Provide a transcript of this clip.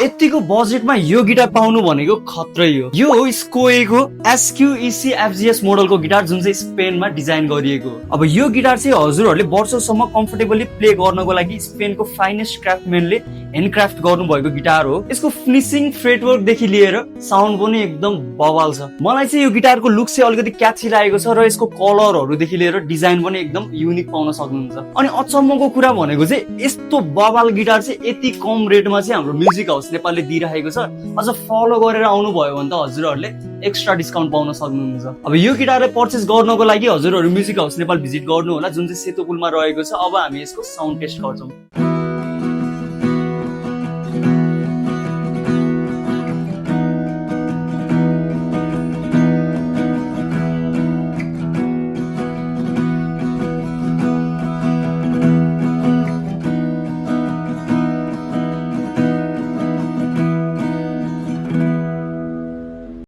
यतिको बजेटमा यो गिटार पाउनु भनेको खत्रै हो। यो हो स्कोएको SQEC FGS मोडलको गिटार जुन चाहिँ स्पेनमा डिजाइन गरिएको। अब यो गिटार चाहिँ हजुरहरूले वर्षसम्म कम्फर्टेबली प्ले गर्नको लागि स्पेनको फाइनेस्ट क्राफ्टम्यानले ह्यान्डक्राफ्ट गर्नुभएको गिटार हो। यसको फिनिसिङ फ्रेटवर्क देखि लिएर साउन्ड पनि एकदम बवाल छ। मलाई चाहिँ यो गिटारको लुक चाहिँ अलिकति क्याची लागेको छ र यसको कलरहरूदेखि लिएर डिजाइन पनि एकदम युनिक पाउन सक्नुहुन्छ। अनि अचम्मको कुरा भनेको चाहिँ यस्तो बवाल गिटार चाहिँ यति कम रेटमा चाहिँ हाम्रो म्युजिक हाउस नेपालले दिइरहेको छ। अझ फलो गरेर आउनु भयो भने त हजुरहरूले एक्स्ट्रा डिस्काउन्ट पाउन सक्नुहुन्छ। अब यो गिटारलाई पर्चेस गर्नको लागि हजुरहरू म्युजिक हाउस नेपाल भिजिट गर्नु होला जुन चाहिँ सेतो पुलमा रहेको छ। अब हामी यसको साउन्ड टेस्ट गर्छौँ।